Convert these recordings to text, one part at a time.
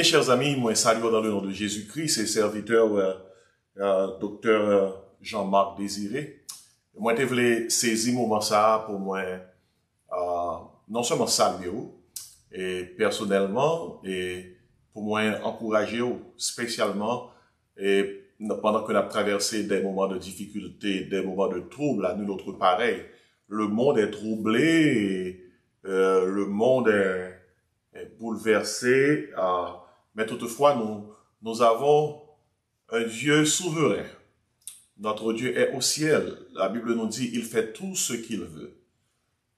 Bien, chers amis, moi salue dans le nom de Jésus-Christ et serviteur docteur Jean-Marc Désiré. Moi, je voulais saisir moment ça pour moi, non seulement saluer et personnellement et pour moi encourager spécialement et pendant que nous avons traversé des moments de difficulté, des moments de trouble à nous autres pareil. Le monde est troublé, le monde est bouleversé, mais toutefois nous avons un Dieu souverain. Notre Dieu est au ciel. La Bible nous dit, il fait tout ce qu'il veut.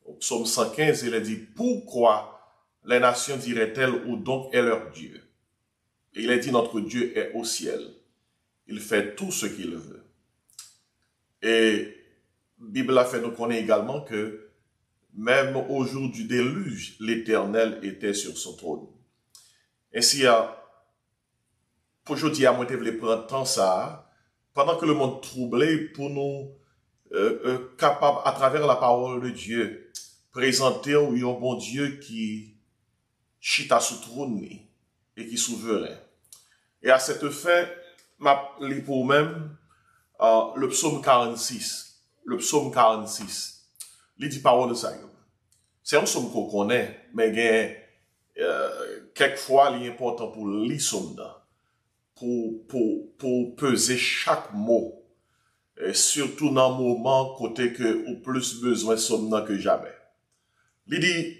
Au psaume 115, il est dit, pourquoi les nations diraient-elles où donc est leur Dieu? Et il est dit, notre Dieu est au ciel. Il fait tout ce qu'il veut. Et la Bible a fait nous connaître également que même au jour du déluge, l'Éternel était sur son trône. Ainsi, pour aujourd'hui, moi, je voulais prendre temps ça, pendant que le monde troublé, pour nous, capable, à travers la parole de Dieu, présenter un bon Dieu qui chita sous trône et qui est souverain. Et à cette fin, je lis pour même le psaume 46. Le psaume 46. Il dit parole de ça. C'est un psaume qu'on connaît, mais quelquefois, il est important pour lire psaume pour peser chaque mot. Et surtout dans le moment côté que au plus besoin psaume que jamais. Il dit,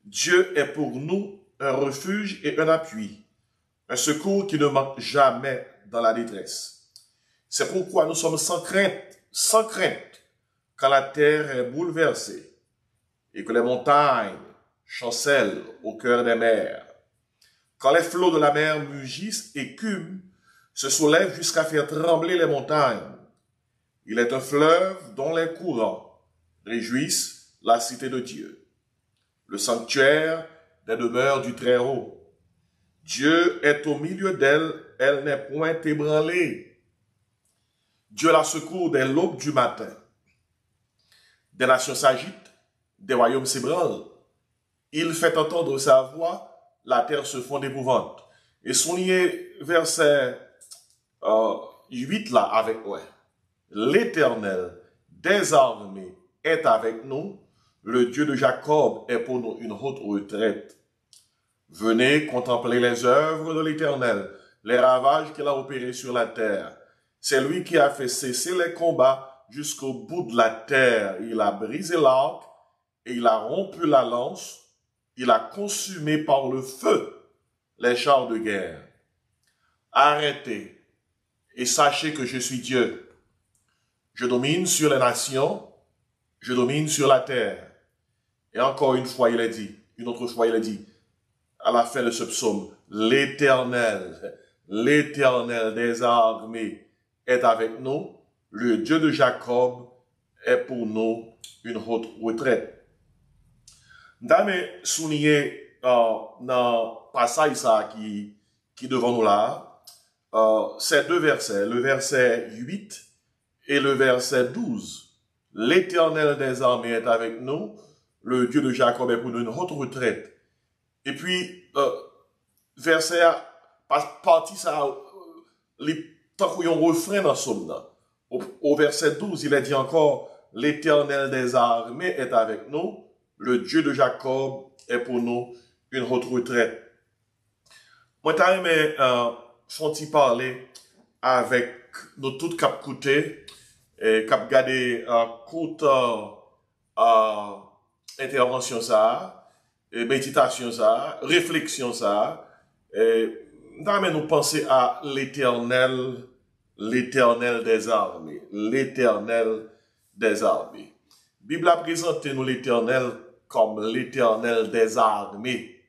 Dieu est pour nous un refuge et un appui, un secours qui ne manque jamais dans la détresse. C'est pourquoi nous sommes sans crainte, quand la terre est bouleversée et que les montagnes chancellent au cœur des mers. Quand les flots de la mer mugissent et écument, se soulèvent jusqu'à faire trembler les montagnes. Il est un fleuve dont les courants réjouissent la cité de Dieu, le sanctuaire des demeures du Très-Haut. Dieu est au milieu d'elle, elle n'est point ébranlée. Dieu la secourt dès l'aube du matin. Des nations s'agitent, des royaumes s'ébranlent. Il fait entendre sa voix, la terre se fond d'épouvante. Et souligner verset 8 là avec moi. L'Éternel des armées est avec nous. Le Dieu de Jacob est pour nous une haute retraite. Venez contempler les œuvres de l'Éternel, les ravages qu'il a opérés sur la terre. C'est lui qui a fait cesser les combats jusqu'au bout de la terre. Il a brisé l'arc et il a rompu la lance. Il a consumé par le feu les chars de guerre. Arrêtez et sachez que je suis Dieu. Je domine sur les nations, je domine sur la terre. Et encore une fois, il est dit, une autre fois, il est dit, à la fin de ce psaume, l'Éternel des armées est avec nous, le Dieu de Jacob est pour nous une haute retraite. Dame souligné dans le passage ça qui devant nous là, ces deux versets, le verset 8 et le verset 12. L'Éternel des armées est avec nous, le Dieu de Jacob est pour nous une haute retraite. Et puis, verset, partie ça, tant qu'il y a un refrain dans ce psaume là. Au verset 12, il est dit encore, l'Éternel des armées est avec nous, le Dieu de Jacob est pour nous une haute retraite. Moi, t'as aimé, font-ils parler avec nous toutes cap coûté et cap garder, courte, intervention ça, et méditation ça, réflexion ça, et t'as aimé nous penser à l'Éternel des armées, l'Éternel des armées. Bible a présenté nous l'Éternel comme l'Éternel des armées.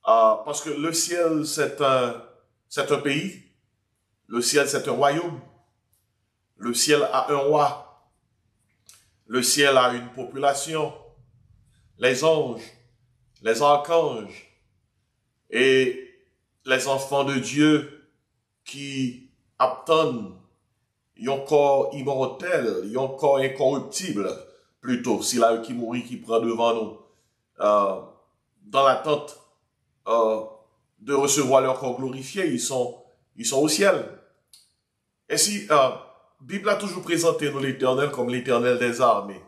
Parce que le ciel, c'est un pays. Le ciel, c'est un royaume. Le ciel a un roi. Le ciel a une population. Les anges, les archanges et les enfants de Dieu qui attendent un corps immortel, un corps incorruptible, plutôt, s'il a qui mourit, qui prend devant nous, dans l'attente de recevoir leur corps glorifié, ils sont au ciel. Et si, Bible a toujours présenté nous l'Éternel comme l'Éternel des armées.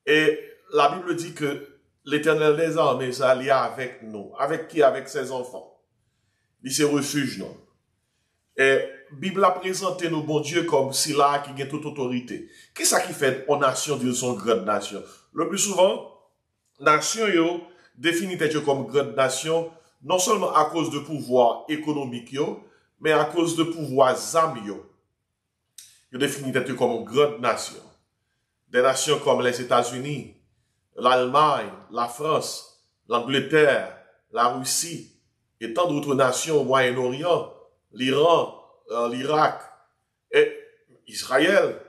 Et la Bible dit que l'Éternel des armées, ça lié avec nous. Avec qui? Avec ses enfants. Il se refuge, non? Et Bible a présenté nous, bon Dieu, comme si là, qui a toute autorité. Qu'est-ce qui fait aux nations dire sont grandes nations? Le plus souvent, nation yo définit comme grande nation, non seulement à cause de pouvoir économique yo, mais à cause de pouvoir zam yo. Yo définit comme une grande nation. Des nations comme les États-Unis, l'Allemagne, la France, l'Angleterre, la Russie, et tant d'autres nations au Moyen-Orient, l'Iran, l'Irak et Israël,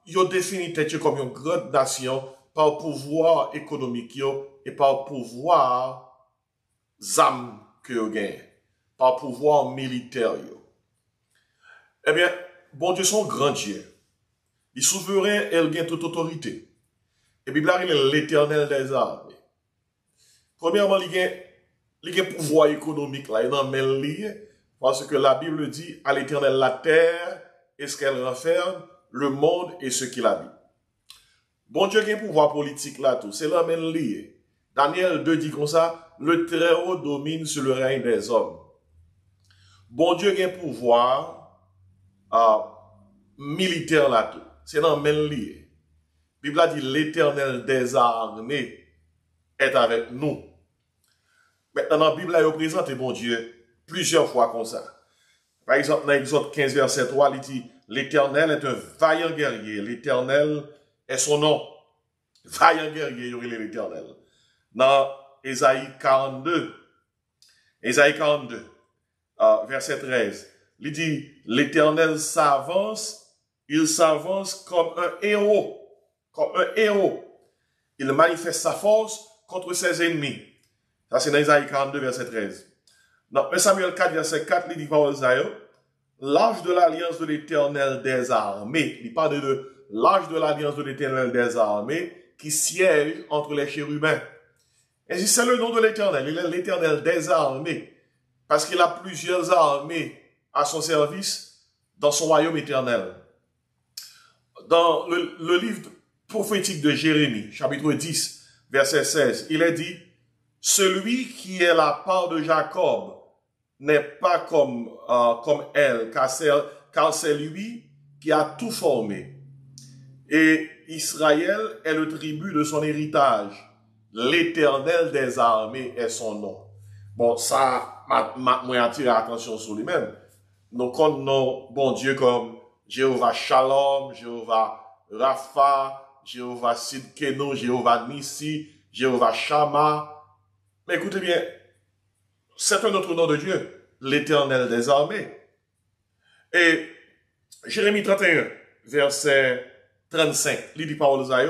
ils ont défini comme une grande nation par pouvoir économique et par pouvoir zam que vous gagnez, par pouvoir militaire. Eh bien, bon Dieu, son grand Dieu. Il est souverain et il gagne toute autorité. Et Bible est l'Éternel des armées. Premièrement, il y a un pouvoir économique là, il en met parce que la Bible dit à l'Éternel la terre et ce qu'elle renferme, le monde et ce qu'il habite. Bon Dieu a un pouvoir politique là tout, c'est là même lié. Daniel 2 dit comme ça, le Très-Haut domine sur le règne des hommes. Bon Dieu a un pouvoir militaire là tout, c'est là même lié. La Bible a dit l'Éternel des armées est avec nous. Maintenant, la Bible a représenté bon Dieu plusieurs fois comme ça. Par exemple, dans Exode 15, verset 3, il dit l'Éternel est un vaillant guerrier. L'Éternel est son nom. Vaillant guerrier, il y aurait l'Éternel. Dans Ésaïe 42, verset 13, il dit l'Éternel s'avance, il s'avance comme un héros. Comme un héros. Il manifeste sa force contre ses ennemis. Ça, c'est dans Isaïe 42, verset 13. Dans 1 Samuel 4, verset 4, il dit par Isaïe, l'arche de l'alliance de l'Éternel des armées. Il parle de l'arche de l'alliance de l'Éternel des armées qui siège entre les chérubins. Et c'est le nom de l'Éternel. Il est l'Éternel des armées. Parce qu'il a plusieurs armées à son service dans son royaume éternel. Dans le livre prophétique de Jérémie, chapitre 10, verset 16, il est dit, celui qui est la part de Jacob n'est pas comme elle, car c'est lui qui a tout formé. Et Israël est le tribut de son héritage. L'Éternel des armées est son nom. Bon, ça m'a attiré l'attention sur lui-même. Nous connaissons bon Dieu comme Jéhovah Shalom, Jéhovah Rapha, Jéhovah Sidkeno, Jéhovah Nissi, Jéhovah Shammah. Mais écoutez bien, c'est un autre nom de Dieu, l'Éternel des armées. Et Jérémie 31, verset 35, il dit par Isaïe,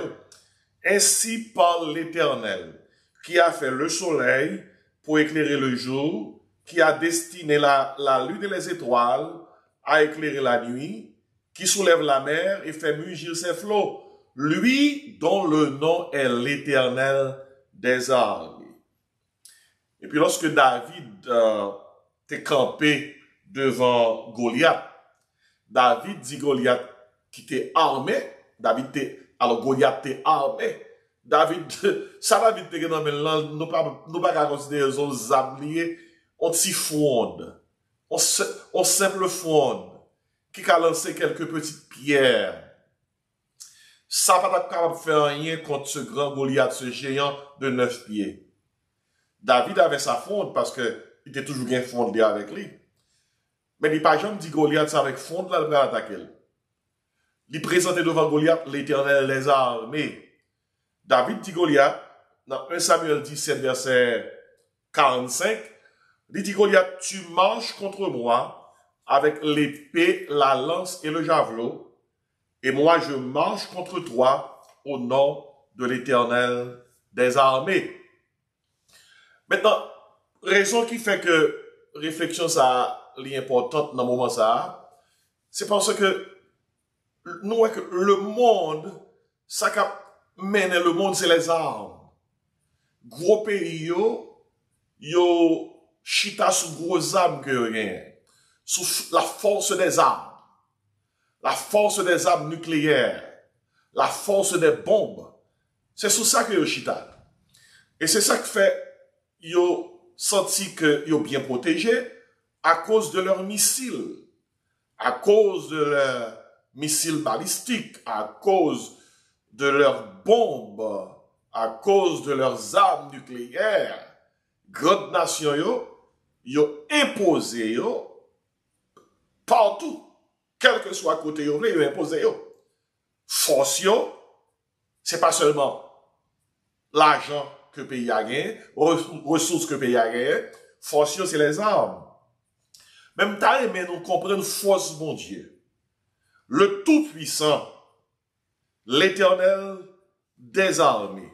ainsi parle l'Éternel, qui a fait le soleil pour éclairer le jour, qui a destiné la lune et les étoiles à éclairer la nuit, qui soulève la mer et fait mugir ses flots, lui dont le nom est l'Éternel des armées. Et puis lorsque David était campé devant Goliath, David dit Goliath qui était armé, alors Goliath était armé. David était dans le land, nous pas considérer les abliés, on s'y fonde, on simple fonde, qui a lancé quelques petites pierres. Ça va pas capable de faire rien contre ce grand Goliath, ce géant de 9 pieds. David avait sa fronde parce que il était toujours bien fondé avec lui. Mais il n'a pas jamais dit Goliath avec fronde là, il va attaquer. Il présentait devant Goliath l'Éternel des armées. David dit Goliath, dans 1 Samuel 17, verset 45, il dit Goliath, tu marches contre moi avec l'épée, la lance et le javelot, et moi je marche contre toi au nom de l'Éternel des armées. Maintenant, raison qui fait que réflexion ça est importante dans le moment ça, c'est parce que nous que le monde, ça qui mène le monde, c'est les armes. Gros pays, yo chita sous gros armes que rien, sous la force des armes, la force des armes nucléaires, la force des bombes. C'est sous ça que yo chita. Et c'est ça qui fait yo senti que yo bien protégé à cause de leurs missiles, à cause de leurs missiles balistiques, à cause de leurs bombes, à cause de leurs armes nucléaires. Grande nation yo imposé yo partout, quel que soit côté yo imposé yo. Force yo, c'est pas seulement l'argent que le pays a gagné, ressources que le pays a gagné, force yo c'est les armes. Même temps, mais nous comprenons force mon Dieu. Le Tout-Puissant, l'Éternel des armées.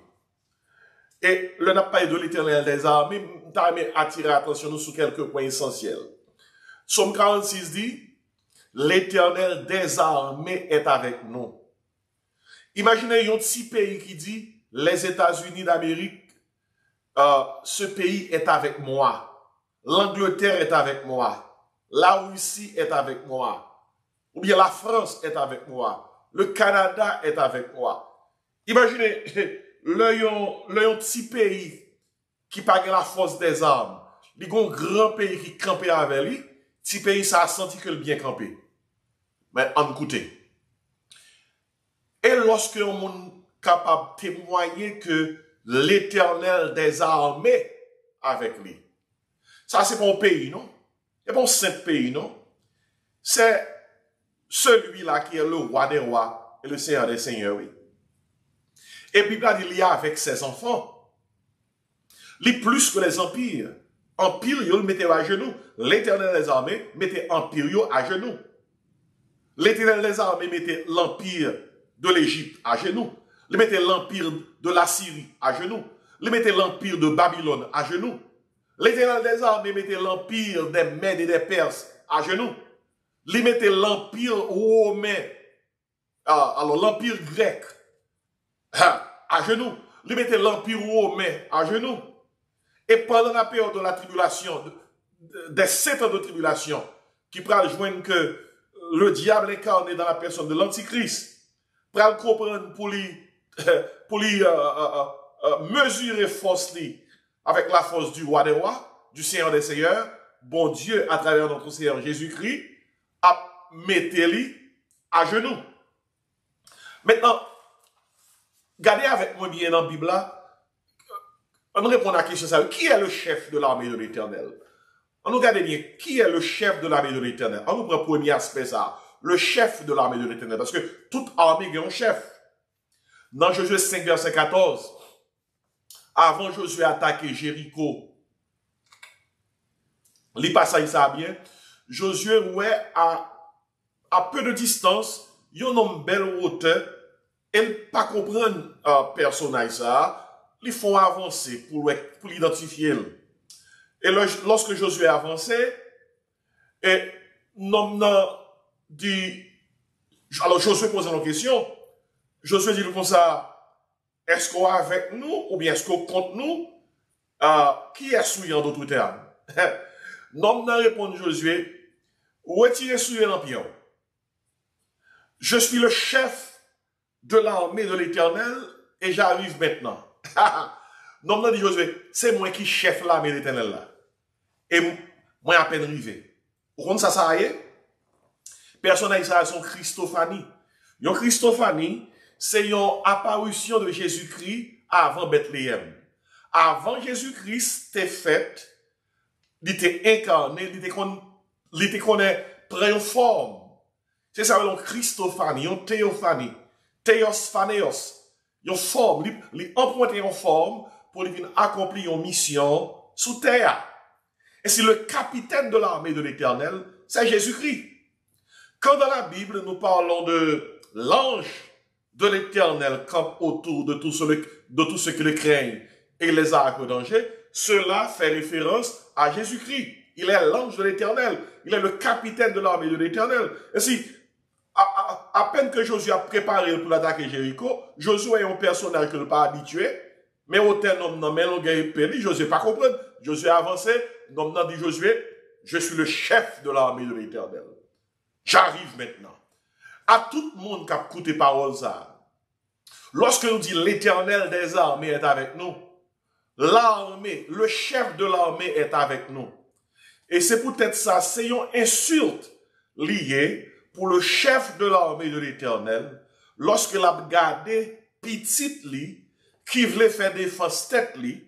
Et le n'a pas de l'Éternel des armées, t'as attiré l'attention sur quelques points essentiels. Somme 46 dit, l'Éternel des armées est avec nous. Imaginez un petit pays qui dit, les États-Unis d'Amérique, ce pays est avec moi. L'Angleterre est avec moi. La Russie est avec moi. Ou bien la France est avec moi. Le Canada est avec moi. Imaginez, le petit pays qui pas la force des armes. Il y a un grand pays qui campait avec lui. Petit pays, ça a senti que le bien campé. Mais en écoutez. Et lorsque on est capable de témoigner que l'Éternel des armées avec lui. Ça, c'est pour un pays, non? C'est pour un saint pays, non? C'est celui-là qui est le roi des rois et le seigneur des seigneurs, oui. Et puis, là, il y a avec ses enfants. Il plus que les empires. Empire, il le mettait à genoux. L'Éternel des armées mettait empire à genoux. L'Éternel des armées mettait l'empire de l'Égypte à genoux. Il mettait l'empire de la Syrie à genoux. Il mettait l'empire de Babylone à genoux. L'Éternel des armées mettait l'empire des Mèdes et des Perses à genoux. Il mettait l'empire romain, alors l'empire grec à genoux. Il mettait l'empire romain à genoux. Et pendant la période de la tribulation, des 7 ans de tribulation, qui pourra joindre que le diable incarné dans la personne de l'Antichrist, pourra comprendre pour lui mesurer force avec la force du roi des rois, du Seigneur des seigneurs, bon Dieu, à travers notre Seigneur Jésus-Christ, a mettez-lui à genoux. Maintenant, regardez avec moi bien dans la Bible là, on nous répond à la question, ça, qui est le chef de l'armée de l'Éternel? On nous regarde bien, qui est le chef de l'armée de l'Éternel? On nous prend le premier aspect ça, le chef de l'armée de l'Éternel, parce que toute armée a un chef. Dans Josué 5, verset 14, avant Josué attaquer Jéricho, les passages ça bien, Josué ouais à peu de distance, il y a une belle hauteur, et pas comprendre personnage ça, ils font avancer pour l'identifier. Et lorsque Josué avançait, et dit, alors Josué pose une question, Josué dit comme ça, est-ce qu'on est avec nous ou bien est-ce qu'on contre nous? Qui est souillé en d'autres termes? Non, répond Josué, retirez souillé l'empire. Je suis le chef de l'armée de l'Éternel et j'arrive maintenant. Non, dit Josué, c'est moi qui chef l'armée de l'Éternel là. Et moi à peine arrivé. Vous comprenez ça y est? Personne à Israël sont Christophanie. Yon Christophanie, c'est une apparition de Jésus-Christ avant Bethléem. Avant Jésus-Christ était fait, il était incarné, il était prend une forme. C'est ça, une Christophanie, une théophanie, théos phanéos. Une forme, il emprunte une forme pour venir accomplir une mission sous terre. Et c'est le capitaine de l'armée de l'Éternel, c'est Jésus-Christ. Quand dans la Bible, nous parlons de l'ange de l'Éternel campe autour de tout ce qui le craignent et les arcs au danger, cela fait référence à Jésus-Christ. Il est l'ange de l'Éternel. Il est le capitaine de l'armée de l'Éternel. Et si, à peine que Josué a préparé pour l'attaquer Jéricho, Josué est un personnage que ne pas habitué, mais au terme, non, mais on gagne Josué pas comprendre. Josué a avancé, nom dit Josué, je suis le chef de l'armée de l'Éternel. J'arrive maintenant. À tout le monde qui a écouté parole ça, lorsque nous dit l'Éternel des armées est avec nous, l'armée, le chef de l'armée est avec nous. Et c'est peut-être ça, c'est une insulte liée pour le chef de l'armée de l'Éternel, lorsque l'a gardé petit li, qui voulait faire défense tête li,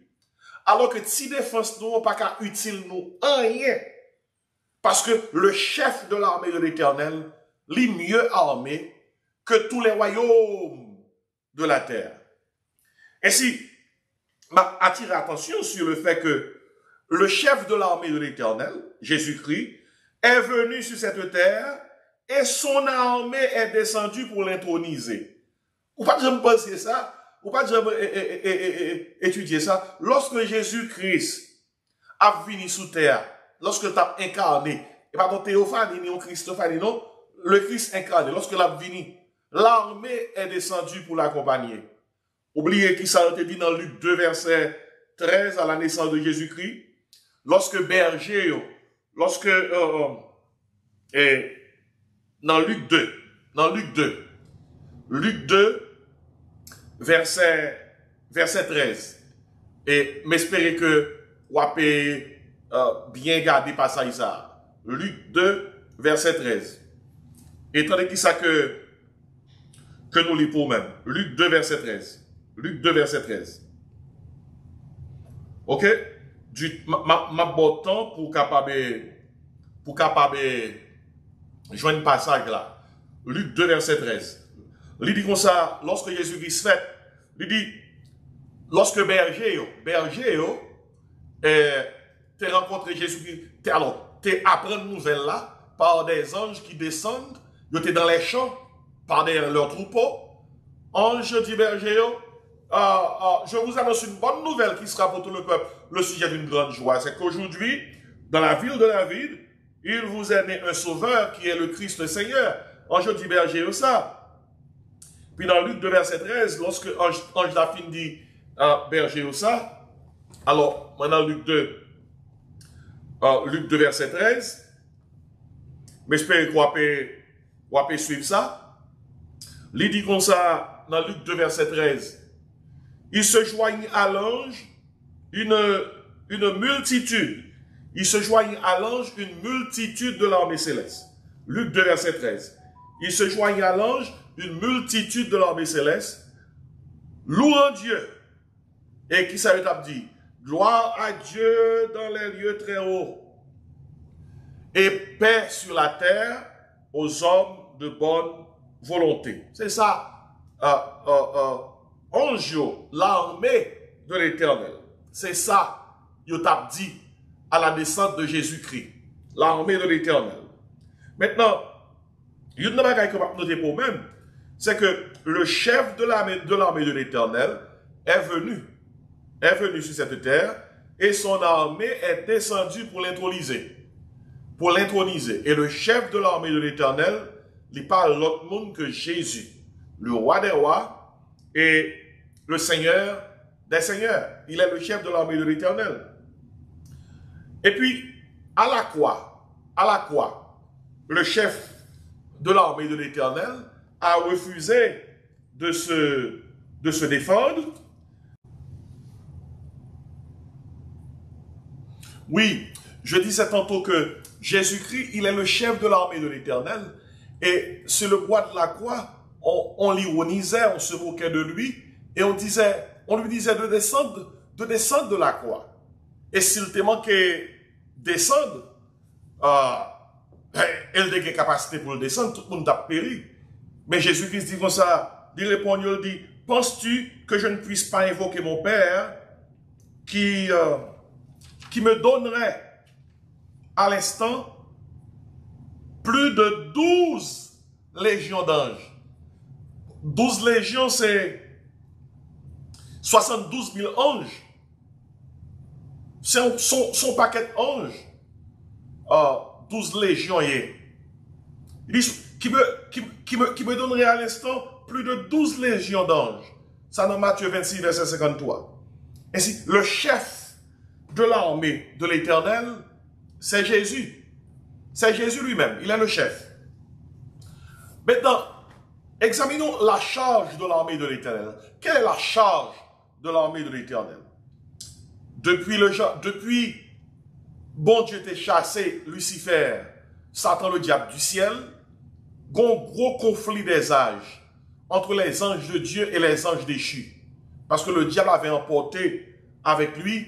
alors que si défense nous pas qu'à utile nous rien. Parce que le chef de l'armée de l'Éternel, est mieux armé que tous les royaumes de la terre. Ainsi, m'a attiré attention sur le fait que le chef de l'armée de l'Éternel, Jésus-Christ, est venu sur cette terre et son armée est descendue pour l'introniser. Ou pas jamais penser ça, ou pas jamais étudier ça. Lorsque Jésus-Christ a venu sous terre, lorsque tu as incarné, et pas ton Théophanie, ni ton Christophanie, non, le Christ incarné, lorsque l'a venu, l'armée est descendue pour l'accompagner. Oubliez qui ça a été dit dans Luc 2, verset 13, à la naissance de Jésus-Christ, lorsque berger, lorsque, dans Luc 2, verset 13, et m'espérez que vous avez bien gardé passage ça. Luc 2, verset 13. Étendez qui ça que nous lisons pour même. Luc 2, verset 13. Luc 2, verset 13. Ok? Ma bon temps pour capable joindre passage là. Luc 2, verset 13. Il dit comme ça, lorsque Jésus-Christ fait, il dit, lorsque berger, t'es rencontré Jésus-Christ, alors, t'es apprendre une nouvelle là, par des anges qui descendent, t'es dans les champs, par derrière leur troupeau. Ange dit berger, je vous annonce une bonne nouvelle qui sera pour tout le peuple le sujet d'une grande joie. C'est qu'aujourd'hui, dans la ville de David, il vous est né un sauveur qui est le Christ le Seigneur. Ange dit berger ça. Puis dans Luc 2, verset 13, lorsque Ange la fin dit berger ça, alors maintenant Luc 2, verset 13, mais j'espère que vous pouvez suivre ça. Il dit comme ça, dans Luc 2, verset 13, il se joignit à l'ange une multitude. Il se joignit à l'ange une multitude de l'armée céleste. Luc 2, verset 13. Il se joignit à l'ange une multitude de l'armée céleste, louant Dieu. Et qui ça veut dire? Gloire à Dieu dans les lieux très hauts. Et paix sur la terre aux hommes de bonne volonté. C'est ça. Ange, l'armée de l'Éternel. C'est ça, il t'a dit à la descente de Jésus-Christ. L'armée de l'Éternel. Maintenant, il y a une chose que je vais noter pour même, c'est que le chef de l'armée de l'Éternel est venu sur cette terre et son armée est descendue pour l'introniser. Et le chef de l'armée de l'Éternel, il parle l'autre monde que Jésus, le roi des rois et le Seigneur des seigneurs. Il est le chef de l'armée de l'Éternel. Et puis, à la croix, le chef de l'armée de l'Éternel a refusé de se défendre. Oui, je disais tantôt que Jésus-Christ, il est le chef de l'armée de l'Éternel. Et sur le bois de la croix, on l'ironisait, on se moquait de lui, et on lui disait de descendre de la croix. Et s'il te manquait descendre, elle a des capacités pour le descendre, tout le monde a péri. Mais Jésus-Christ dit comme ça, il répond, il dit, penses-tu que je ne puisse pas invoquer mon Père qui me donnerait à l'instant plus de 12 légions d'anges. 12 légions, c'est 72 000 anges. C'est son paquet d'anges. 12 légions. Il dit, qui me donnerait à l'instant plus de 12 légions d'anges. Ça dans Matthieu 26, verset 53. Ainsi, le chef de l'armée de l'Éternel, c'est Jésus. C'est Jésus lui-même, il est le chef. Maintenant, examinons la charge de l'armée de l'Éternel. Quelle est la charge de l'armée de l'Éternel? Depuis bon Dieu t'a chassé Lucifer, Satan le diable du ciel, gros conflit des âges entre les anges de Dieu et les anges déchus. Parce que le diable avait emporté avec lui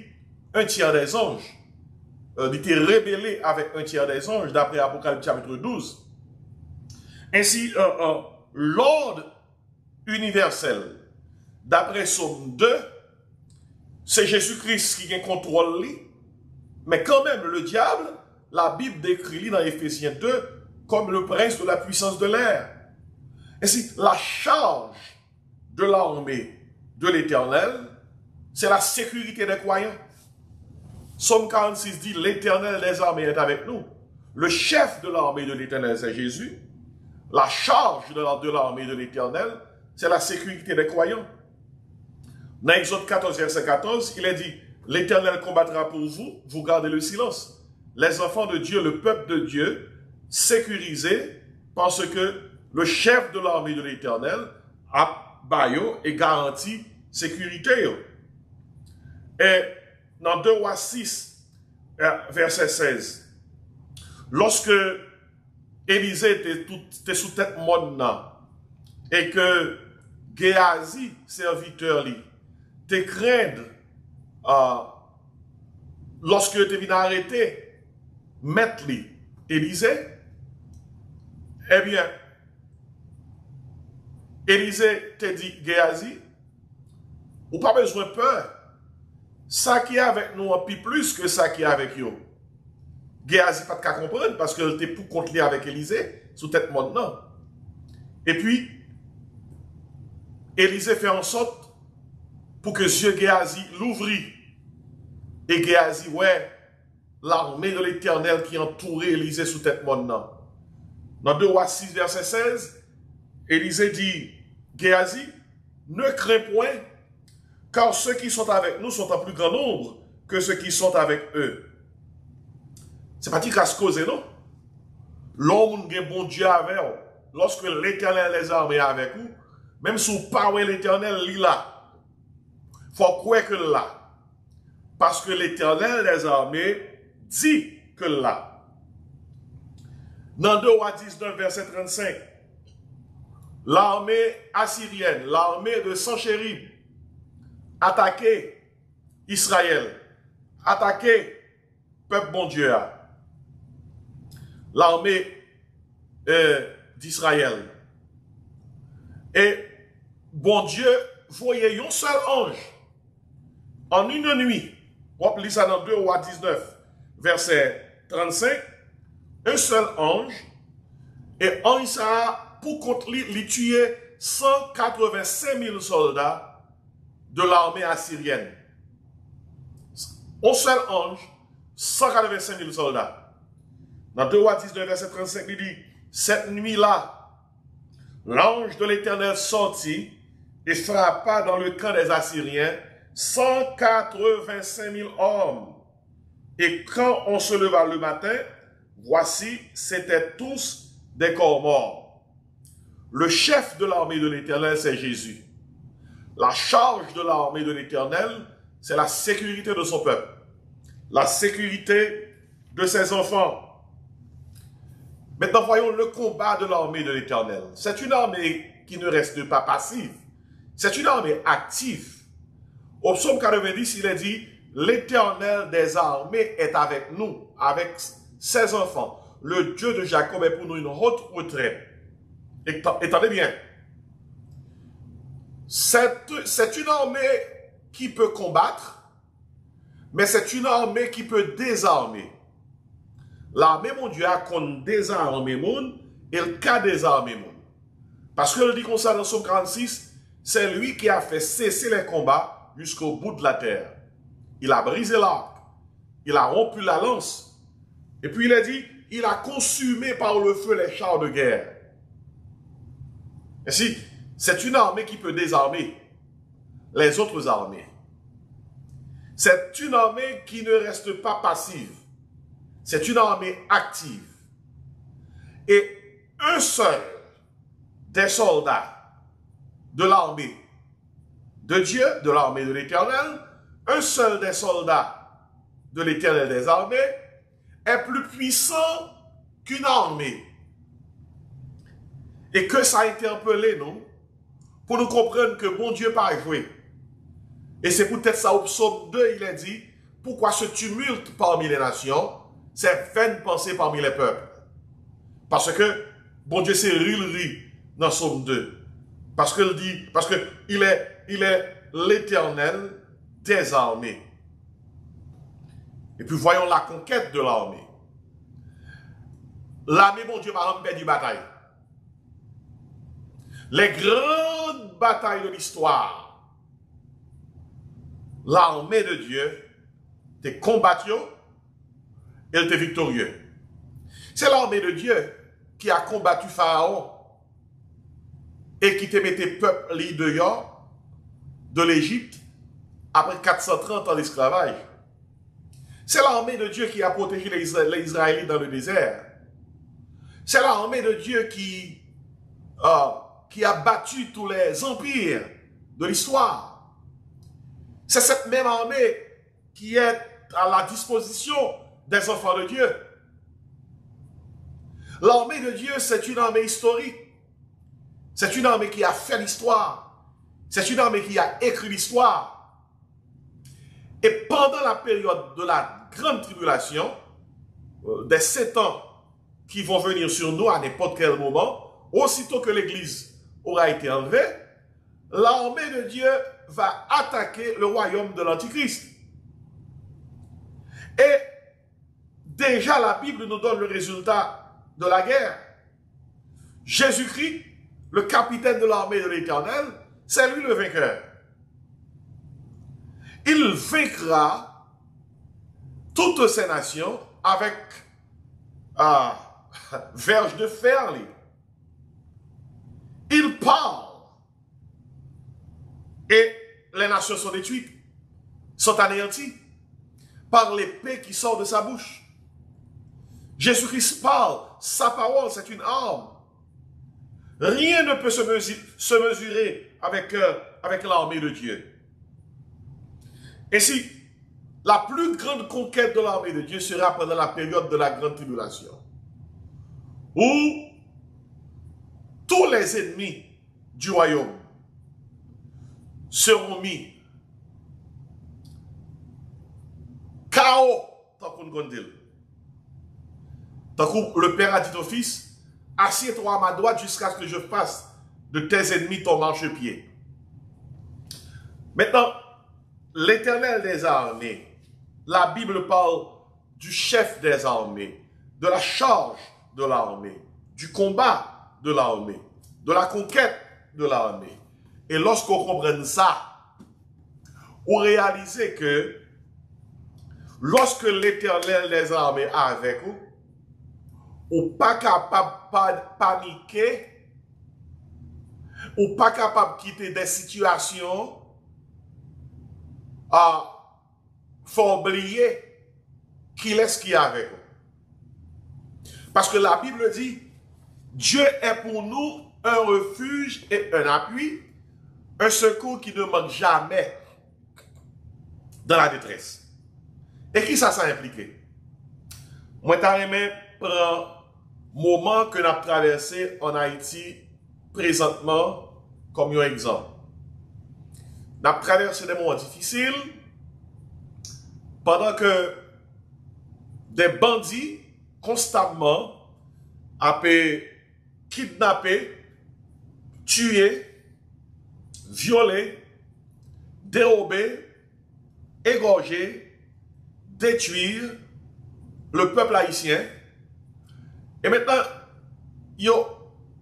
un tiers des anges. Il était rébellé avec un tiers des anges, d'après Apocalypse chapitre 12. Ainsi, l'ordre universel, d'après Somme 2, c'est Jésus-Christ qui contrôle lui. Mais quand même, le diable, la Bible décrit dans Éphésiens 2 comme le prince de la puissance de l'air. Ainsi, la charge de l'armée de l'Éternel, c'est la sécurité des croyants. Somme 46 dit, l'Éternel des armées est avec nous. Le chef de l'armée de l'Éternel, c'est Jésus. La charge de l'armée de l'Éternel, c'est la sécurité des croyants. Dans Exode 14, verset 14, il est dit, l'Éternel combattra pour vous, vous gardez le silence. Les enfants de Dieu, le peuple de Dieu, sécurisés parce que le chef de l'armée de l'Éternel a baillé et garanti sécurité. Et dans 2 Rois 6, verset 16, lorsque Élisée était sous tête monde et que Géasi, serviteur, te craindre lorsque tu viens arrêter, mettre Élisée, eh bien, Élisée te dit, Géasi, ou pas besoin de peur. Ça qui est avec nous, un peu plus que ça qui est avec eux. Géasi pas de qu'à comprendre parce que était pour contre lui avec Élisée, sous tête maintenant. Et puis, Élisée fait en sorte pour que yeux Géasi l'ouvrit. Et Géasi, ouais, l'armée de l'Éternel qui entourait Élisée sous tête maintenant. Dans 2 Rois 6, verset 16, Élisée dit, Géasi, ne crains point, car ceux qui sont avec nous sont en plus grand nombre que ceux qui sont avec eux. C'est pas dit qu'à se causer, non? L'homme qui bon Dieu avec eux, lorsque l'Éternel les armées avec vous, même si vous parlez l'Éternel, il est là. Il faut croire que là. Parce que l'Éternel des armées dit que là. Dans 2 Rois 19, verset 35, l'armée assyrienne, l'armée de Sanchérib, attaqué Israël, attaqué peuple bon Dieu, l'armée d'Israël. Et bon Dieu voyait un seul ange en une nuit. On lit ça dans 2 Rois 19, verset 35. Un seul ange, et ange ça, pour contre lui, il tuait 185 000 soldats de l'armée assyrienne. Un seul ange, 185 000 soldats. Dans 2 Rois 19, verset 35, il dit, cette nuit-là, l'ange de l'Éternel sortit et frappa dans le camp des Assyriens 185 000 hommes. Et quand on se leva le matin, voici, c'étaient tous des corps morts. Le chef de l'armée de l'Éternel, c'est Jésus. La charge de l'armée de l'Éternel, c'est la sécurité de son peuple, la sécurité de ses enfants. Maintenant, voyons le combat de l'armée de l'Éternel. C'est une armée qui ne reste pas passive. C'est une armée active. Au psaume 90, il est dit, l'Éternel des armées est avec nous, avec ses enfants. Le Dieu de Jacob est pour nous une haute retraite. Étendez bien. C'est une armée qui peut combattre, mais c'est une armée qui peut désarmer. L'armée, mon Dieu, a qu'on désarme monde et le cas désarmer monde. Parce que le dit comme ça dans Somme 46, c'est lui qui a fait cesser les combats jusqu'au bout de la terre. Il a brisé l'arc, il a rompu la lance, et puis il a dit, il a consumé par le feu les chars de guerre. Ainsi, c'est une armée qui peut désarmer les autres armées. C'est une armée qui ne reste pas passive. C'est une armée active. Et un seul des soldats de l'armée de Dieu, de l'armée de l'Éternel, un seul des soldats de l'Éternel des armées est plus puissant qu'une armée. Et que ça a interpellé nous pour nous comprendre que bon Dieu pas joué. Et c'est peut-être ça au psaume 2, il a dit, pourquoi ce tumulte parmi les nations, ces vaines pensées parmi les peuples. Parce que bon Dieu c'est rilerie dans psaume 2. Parce qu'il dit, parce que il est l'Éternel des armées. Et puis voyons la conquête de l'armée. L'armée, bon Dieu, par exemple, perd du bataille. Les grandes batailles de l'histoire, l'armée de Dieu était combattue et elle était victorieuse. C'est l'armée de Dieu qui a combattu Pharaon et qui te mettait peuple dehors de l'Égypte après 430 ans d'esclavage. C'est l'armée de Dieu qui a protégé les Israélites dans le désert. C'est l'armée de Dieu qui a battu tous les empires de l'histoire. C'est cette même armée qui est à la disposition des enfants de Dieu. L'armée de Dieu, c'est une armée historique. C'est une armée qui a fait l'histoire. C'est une armée qui a écrit l'histoire. Et pendant la période de la grande tribulation, des 7 ans qui vont venir sur nous à n'importe quel moment, aussitôt que l'Église aura été enlevée, l'armée de Dieu va attaquer le royaume de l'Antichrist. Et déjà la Bible nous donne le résultat de la guerre. Jésus-Christ, le capitaine de l'armée de l'Éternel, c'est lui le vainqueur. Il vaincra toutes ces nations avec verge de fer. Il parle et les nations sont détruites, sont anéanties par l'épée qui sort de sa bouche. Jésus-Christ parle, sa parole c'est une arme. Rien ne peut se mesurer avec l'armée de Dieu. Et si la plus grande conquête de l'armée de Dieu sera pendant la période de la grande tribulation, où tous les ennemis du royaume seront mis chaos, tant qu'on dit. Tant que le Père a dit au Fils, assieds-toi à ma droite jusqu'à ce que je fasse de tes ennemis ton marchepied. Maintenant, l'Éternel des armées, la Bible parle du chef des armées, de la charge de l'armée, du combat de l'armée, de la conquête de l'armée. Et lorsqu'on comprend ça, on réalise que lorsque l'Éternel des armées est avec vous, on n'est pas capable de paniquer, on n'est pas capable de quitter des situations faut oublier qui est-ce qui est avec nous. Parce que la Bible dit, Dieu est pour nous un refuge et un appui, un secours qui ne manque jamais dans la détresse. Et qui ça impliqué? Moi, t'as aimé prendre moment que nous avons traversé en Haïti présentement comme un exemple. Nous avons traversé des moments difficiles pendant que des bandits constamment ont kidnappé, tué, violé, dérobé, égorgé, détruire le peuple haïtien. Et maintenant, ils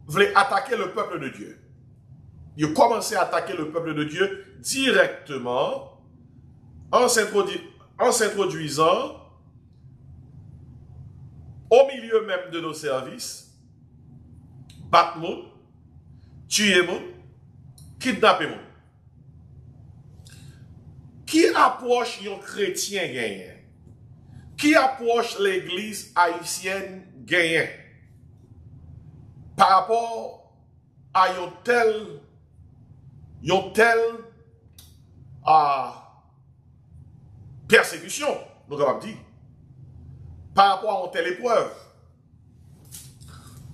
voulaient attaquer le peuple de Dieu. Ils ont commencé à attaquer le peuple de Dieu directement en s'introduisant au milieu même de nos services, battre moun, tuer moun, kidnapper moun. Qui approche un chrétien gagnant? Qui approche l'église haïtienne gagnant? Par rapport à une telle persécution, nous avons dit, par rapport à une telle épreuve.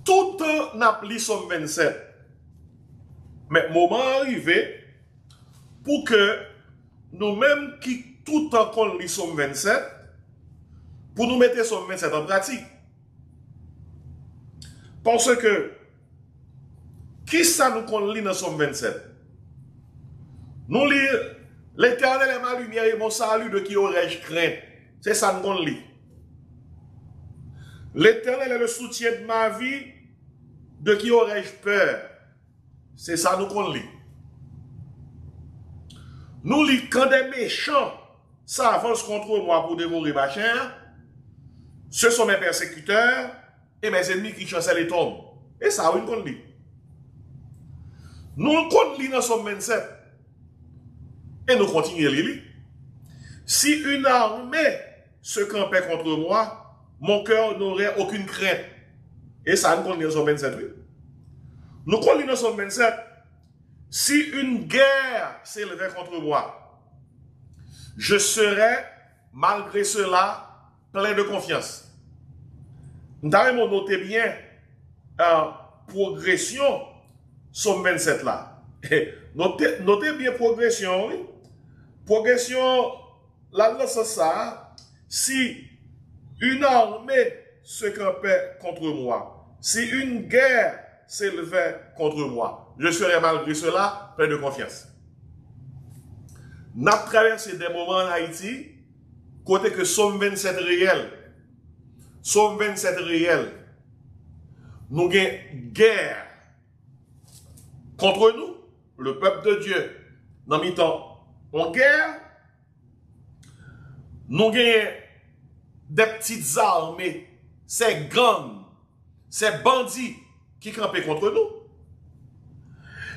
Tout le n'a pris Somme 27. Mais moment arrivé pour que nous-mêmes qui tout le temps qu'on lit Somme 27, pour nous mettre Somme 27 en pratique. Parce que, qui ça nous qu'on lit dans Somme 27? Nous lisons, l'Éternel est ma lumière et mon salut, de qui aurais-je crainte? C'est ça nous qu'on lit. L'Éternel est le soutien de ma vie, de qui aurais-je peur? C'est ça nous qu'on lit. Nous lisons quand des méchants s'avancent contre moi pour dévorer ma chair, ce sont mes persécuteurs et mes ennemis qui chancellent et tombent. Et ça, oui, qu'on lit. Nous qu'on lit dans Somme 27. Et nous continuons à lire. Si une armée se campait contre moi, mon cœur n'aurait aucune crainte. Et ça, nous qu'on lit dans Somme 27, oui. Nous qu'on lit dans Somme 27. Si une guerre s'élevait contre moi, je serais, malgré cela, plein de confiance. Nous avons noté bien progression Somme 27 là. Notez bien progression, oui. Progression, là, c'est ça. Si une armée se campait contre moi, si une guerre s'élevait contre moi, je serais malgré cela plein de confiance. Nous avons traversé des moments en Haïti, côté que Somme 27 réel. Somme 27 réel. Nous avons guerre contre nous, le peuple de Dieu. Dans mi-temps, en guerre, nous avons des petites armées, ces gangs, ces bandits qui campaient contre nous.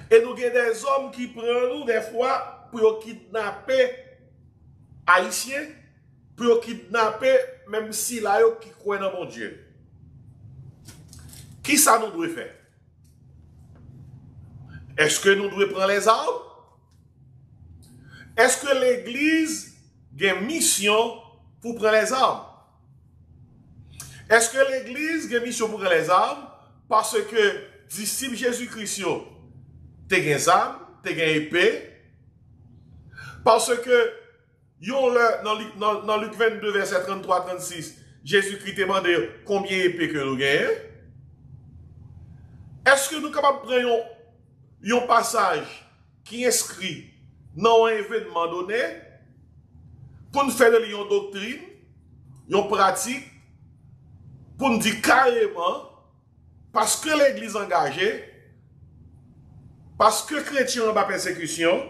Et nous avons des hommes qui prennent nous des fois pour kidnapper Haïtiens, pour kidnapper même si là, qui croient dans mon Dieu. Qui ça nous doit faire? Est-ce que nous devons prendre les armes? Est-ce que l'Église a une mission pour prendre les armes? Est-ce que l'Église a une mission pour prendre les armes? Parce que disciples Jésus-Christ, tu as des armes, tu as des épée. Parce que dans Luc 22, verset 33-36, Jésus-Christ te demandé combien d'épées que nous gagnons. Est-ce que nous sommes capables de prendre un passage qui inscrit dans un événement donné pour nous faire de une doctrine, une pratique, pour nous dire carrément, parce que l'Église est engagée, parce que les chrétiens ont pas persécution,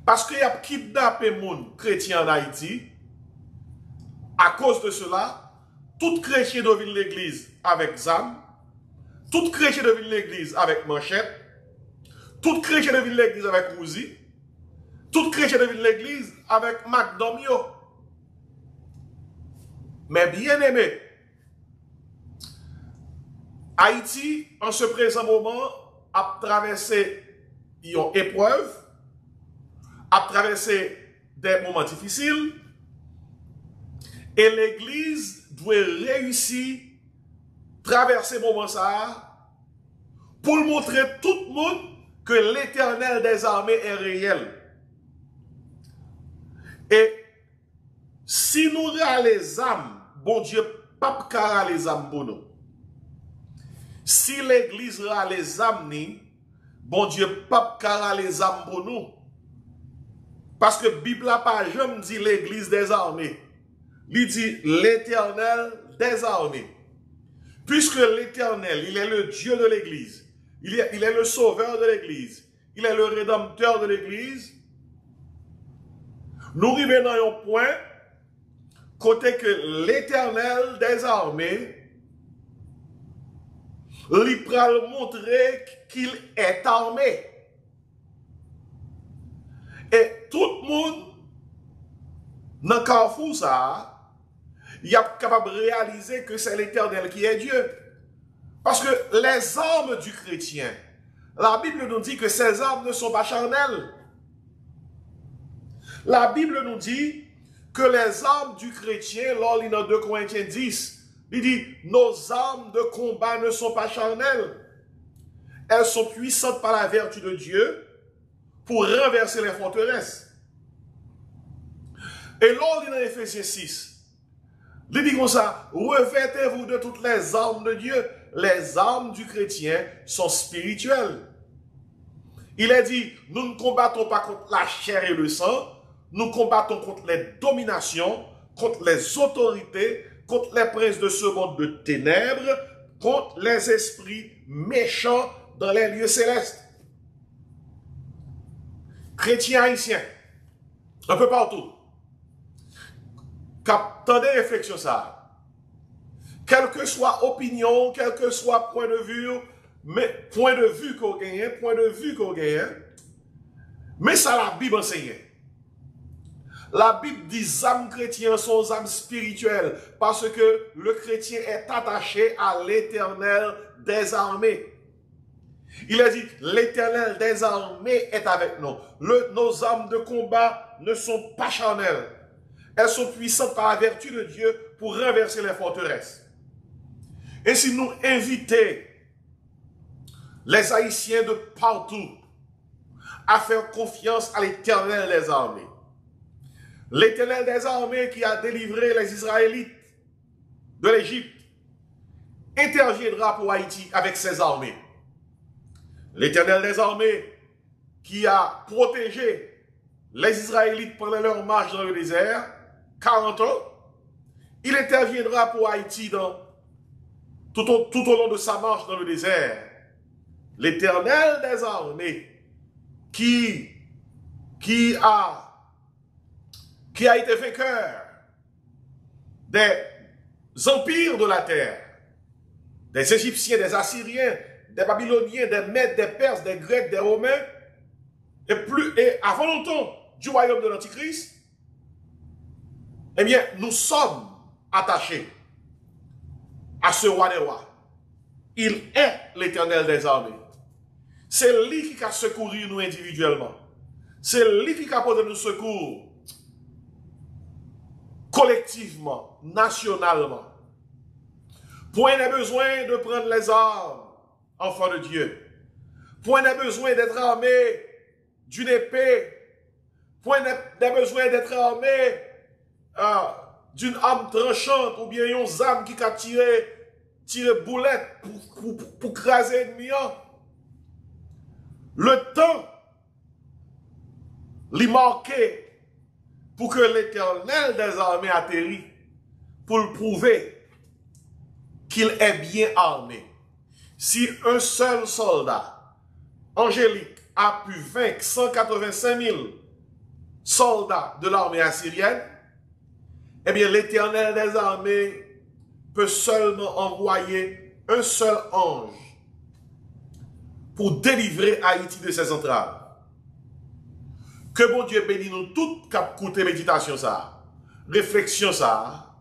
parce qu'il y a kidnappé les chrétiens en Haïti, à cause de cela, tout chrétien doit venir l'Église avec zam, tout chrétien doit venir l'Église avec manchette, tout chrétien doit venir l'Église avec Uzi, tout chrétien doit venir l'Église avec McDomio. Mais bien aimé, Haïti, en ce présent moment, a traversé une épreuve, a traversé des moments difficiles, et l'Église doit réussir à traverser ces moments pour montrer à tout le monde que l'Éternel des armées est réel. Et si nous avons les âmes, bon Dieu, pas car les âmes pour nous. Si l'Église a les âmes, bon Dieu, pas car les âmes pour nous. Parce que la Bible n'a pas jamais dit l'Église des armées. Il dit l'Éternel des armées. Puisque l'Éternel, il est le Dieu de l'Église. Il est le sauveur de l'Église. Il est le rédempteur de l'Église. Nous arrivons dans un point côté que l'Éternel des armées lui pral montrer qu'il est armé. Et tout le monde, dans le carrefour, ça, il est capable de réaliser que c'est l'Éternel qui est Dieu. Parce que les armes du chrétien, la Bible nous dit que ces armes ne sont pas charnelles. La Bible nous dit que les armes du chrétien, lors de 2 Corinthiens 10, il dit, nos armes de combat ne sont pas charnelles. Elles sont puissantes par la vertu de Dieu pour renverser les forteresses. Et lors dans Éphésiens 6, il dit comme ça, revêtez-vous de toutes les armes de Dieu. Les armes du chrétien sont spirituelles. Il est dit, nous ne combattons pas contre la chair et le sang, nous combattons contre les dominations, contre les autorités, contre les princes de ce monde de ténèbres, contre les esprits méchants dans les lieux célestes. Chrétiens haïtiens, un peu partout, attendez réflexion ça. Quelle que soit opinion, quel que soit point de vue, mais point de vue qu'on gagne, mais ça la Bible enseigne. La Bible dit âmes chrétiennes sont âmes spirituelles parce que le chrétien est attaché à l'Éternel des armées. Il a dit, l'Éternel des armées est avec nous. Nos armes de combat ne sont pas charnelles. Elles sont puissantes par la vertu de Dieu pour renverser les forteresses. Et si nous invitons les Haïtiens de partout à faire confiance à l'Éternel des armées, l'Éternel des armées qui a délivré les Israélites de l'Égypte interviendra pour Haïti avec ses armées. L'Éternel des armées qui a protégé les Israélites pendant leur marche dans le désert, 40 ans, il interviendra pour Haïti tout au long de sa marche dans le désert. L'Éternel des armées qui a été vainqueur des empires de la terre, des Égyptiens, des Assyriens, des Babyloniens, des Mèdes, des Perses, des Grecs, des Romains, et avant longtemps du royaume de l'Antichrist, eh bien, nous sommes attachés à ce roi des rois. Il est l'Éternel des armées. C'est lui qui a secouru nous individuellement. C'est lui qui a porté nous secours collectivement, nationalement. Point n'est besoin de prendre les armes, enfants de Dieu. Point n'est besoin d'être armé d'une épée. Point n'est besoin d'être armé d'une arme tranchante ou bien une arme qui a tiré boulette pour craser l'ennemi. Le temps l'y marqué pour que l'Éternel des armées atterrit pour le prouver qu'il est bien armé. Si un seul soldat angélique a pu vaincre 185 000 soldats de l'armée assyrienne, eh bien l'Éternel des armées peut seulement envoyer un seul ange pour délivrer Haïti de ses entraves. Que bon Dieu bénisse nous toutes cap côté méditation ça, réflexion ça,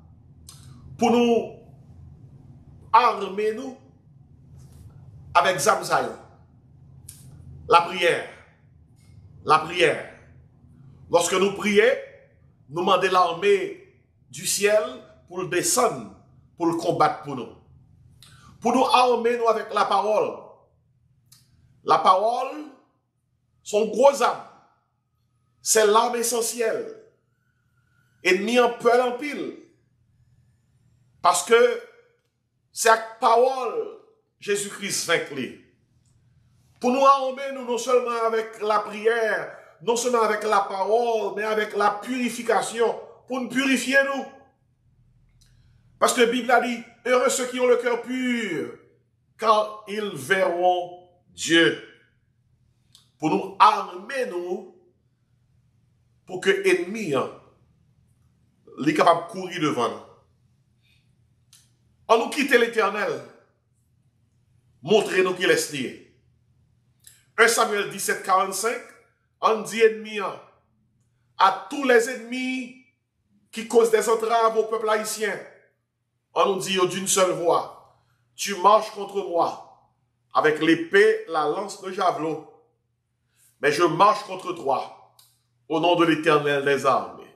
pour nous armer nous avec Zamsayo. La prière. La prière. Lorsque nous prions, nous demandons l'armée du ciel pour le descendre, pour le combattre pour nous. Pour nous armer nous avec la parole. La parole, son gros arme. C'est l'arme essentielle. Et ni en peur en pile. Parce que c'est la parole Jésus-Christ vaincu. Pour nous armer, nous non seulement avec la prière, non seulement avec la parole, mais avec la purification, pour nous purifier nous. Parce que la Bible a dit, heureux ceux qui ont le cœur pur, car ils verront Dieu. Pour nous armer nous, pour que l'ennemi est capable de courir devant nous. On nous quitte l'Éternel, montrez-nous qu'il est lié. 1 Samuel 17, 45, on dit ennemi, à tous les ennemis qui causent des entraves au peuple haïtien. On nous dit d'une seule voix, tu marches contre moi avec l'épée, la lance, le javelot. Mais je marche contre toi au nom de l'Éternel des armées.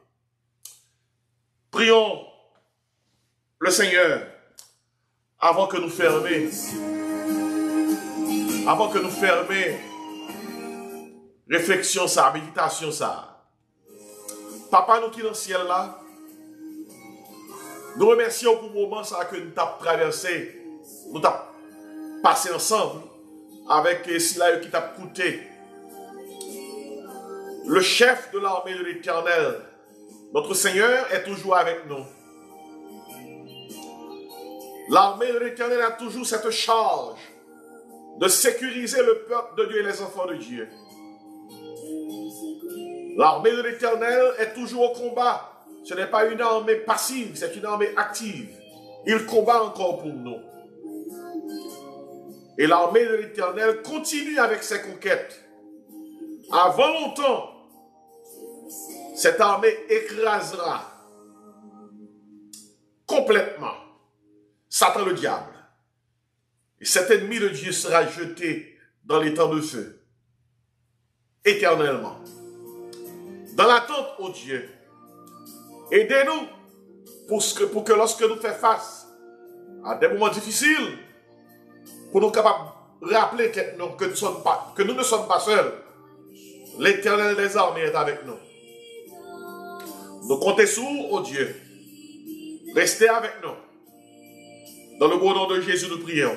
Prions le Seigneur avant que nous fermions réflexion ça, méditation ça. Papa nous qui dans le ciel là, nous remercions pour le moment ça que nous avons traversé, nous avons passé ensemble avec Silaï qui t'a coûté. Le chef de l'armée de l'Éternel, notre Seigneur est toujours avec nous. L'armée de l'Éternel a toujours cette charge de sécuriser le peuple de Dieu et les enfants de Dieu. L'armée de l'Éternel est toujours au combat. Ce n'est pas une armée passive, c'est une armée active. Il combat encore pour nous. Et l'armée de l'Éternel continue avec ses conquêtes. Avant longtemps, cette armée écrasera complètement Satan le diable. Et cet ennemi de Dieu sera jeté dans les temps de feu, éternellement. Dans l'attente, ô Dieu, aidez-nous pour que lorsque nous faisons face à des moments difficiles, pour nous capables de rappeler que nous ne sommes pas seuls. L'Éternel des armées est avec nous. Nous comptons sur vous, ô Dieu. Restez avec nous. Dans le beau nom de Jésus, nous prions.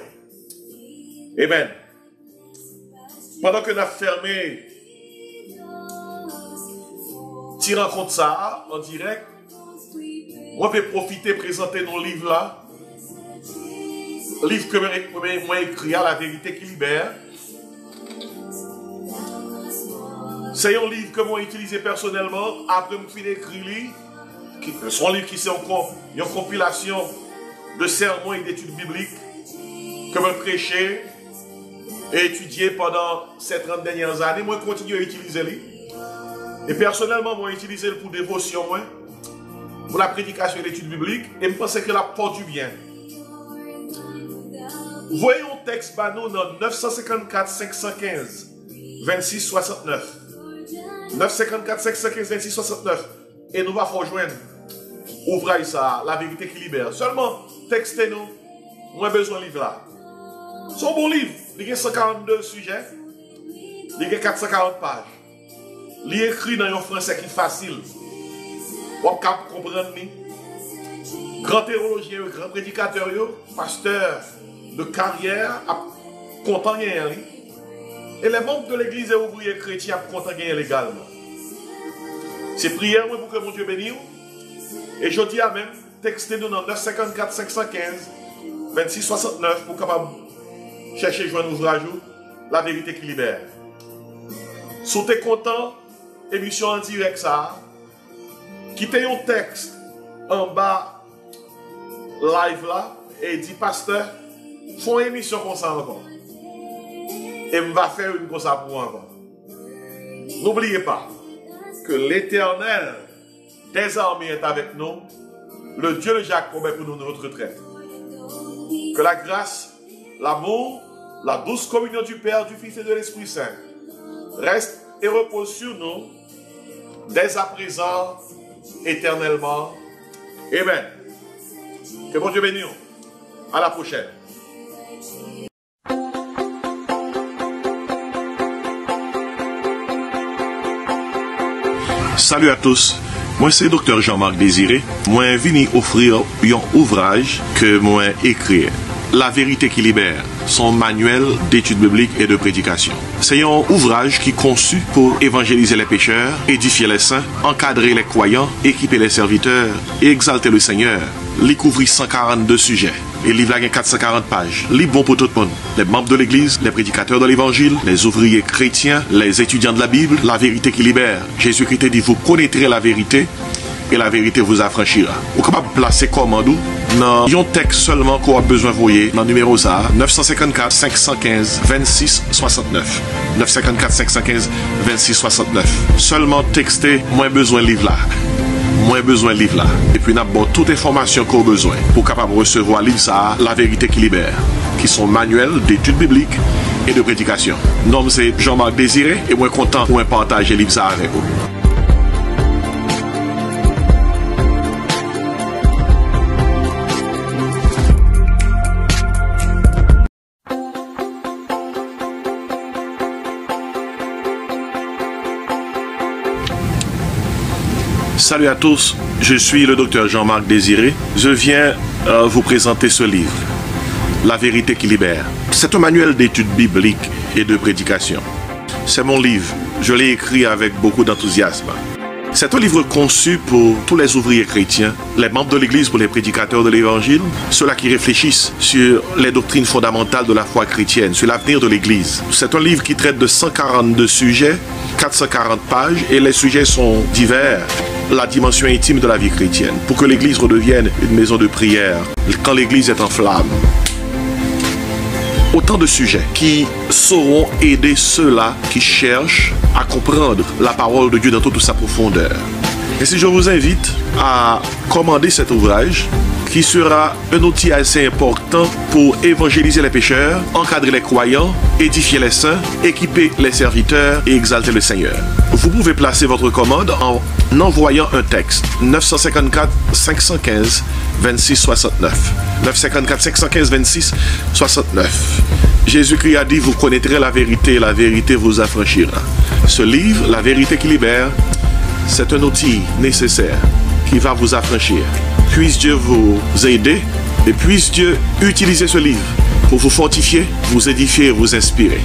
Amen. Pendant que nous avons fermé, tirant compte ça en direct, moi je vais profiter de présenter nos livres là. Livre que moi écrit à la vérité qui libère. C'est un livre que moi utilisé personnellement après me finir d'écrire. Son livre qui c'est encore une compilation de sermons et d'études bibliques que je prêchais et étudié pendant ces 30 dernières années. Moi, je continue à utiliser lui. Et personnellement, moi, utilisé pour dévotion, moi, pour la prédication et l'étude biblique, et je pense que la porte du bien. Voyons le texte banou dans 954 515 26 69. 954 515 26 69. Et nous allons rejoindre ouvrage ça, la vérité qui libère. Seulement, textez-nous. Moi, besoin de livre là. C'est un bon livre. Il y a 142 sujets. Il y a 440 pages. Il est écrit dans un français qui est facile. Vous pouvez comprendre. Grand théologien, grand prédicateur, pasteur de carrière, content de gagner. Et les membres de l'église et ouvriers chrétiens sont contents de gagner également. C'est prière pour que mon Dieu bénisse. Et je dis à même, textez-nous dans 954 515 26 69 pour capable chercher joindre ouvrage la vérité qui libère. Si vous êtes content, émission en direct ça, quittez un texte en bas live là et dit pasteur, font une émission comme ça encore. Et on va faire une comme ça pour encore. N'oubliez pas que l'Éternel des armées est avec nous, le Dieu de Jacob est pour nous notre retraite. Que la grâce, l'amour, la douce communion du Père, du Fils et de l'Esprit Saint reste et repose sur nous dès à présent, éternellement. Amen. Que bon Dieu bénisse. À la prochaine. Salut à tous, moi c'est Dr. Jean-Marc Désiré. Moi venu offrir un ouvrage que moi écrit, La vérité qui libère, son manuel d'études bibliques et de prédication. C'est un ouvrage qui est conçu pour évangéliser les pécheurs, édifier les saints, encadrer les croyants, équiper les serviteurs et exalter le Seigneur. Il couvre 142 sujets. Et le livre a 440 pages. Livre bon pour tout le monde. Les membres de l'église, les prédicateurs de l'évangile, les ouvriers chrétiens, les étudiants de la Bible, la vérité qui libère. Jésus-Christ dit, vous connaîtrez la vérité et la vérité vous affranchira. Vous êtes capable de placer commande dans un texte seulement qu'on a besoin de voyer dans le numéro ça 954 515 26 69. 954 515 26 69. Seulement texter moins besoin de livre là. Moins besoin de livre là. Et puis, nous avons toute information qu'on a besoin pour capable recevoir livre ça, La vérité qui libère, qui sont manuels d'études bibliques et de prédication. Nom c'est Jean-Marc Désiré et moi content pour partager livre ça avec vous. Salut à tous, je suis le docteur Jean-Marc Désiré. Je viens vous présenter ce livre, La vérité qui libère. C'est un manuel d'études bibliques et de prédication. C'est mon livre, je l'ai écrit avec beaucoup d'enthousiasme. C'est un livre conçu pour tous les ouvriers chrétiens, les membres de l'Église, pour les prédicateurs de l'Évangile, ceux-là qui réfléchissent sur les doctrines fondamentales de la foi chrétienne, sur l'avenir de l'Église. C'est un livre qui traite de 142 sujets, 440 pages, et les sujets sont divers. La dimension intime de la vie chrétienne, pour que l'Église redevienne une maison de prière, quand l'Église est en flammes. Autant de sujets qui sauront aider ceux-là qui cherchent à comprendre la parole de Dieu dans toute sa profondeur. Et si je vous invite à commander cet ouvrage, qui sera un outil assez important pour évangéliser les pécheurs, encadrer les croyants, édifier les saints, équiper les serviteurs et exalter le Seigneur. Vous pouvez placer votre commande en envoyant un texte 954 515 26 69. 954 515 26 69. Jésus-Christ a dit, vous connaîtrez la vérité vous affranchira. Ce livre, La vérité qui libère, c'est un outil nécessaire qui va vous affranchir. Puisse Dieu vous aider et puisse Dieu utiliser ce livre pour vous fortifier, vous édifier et vous inspirer.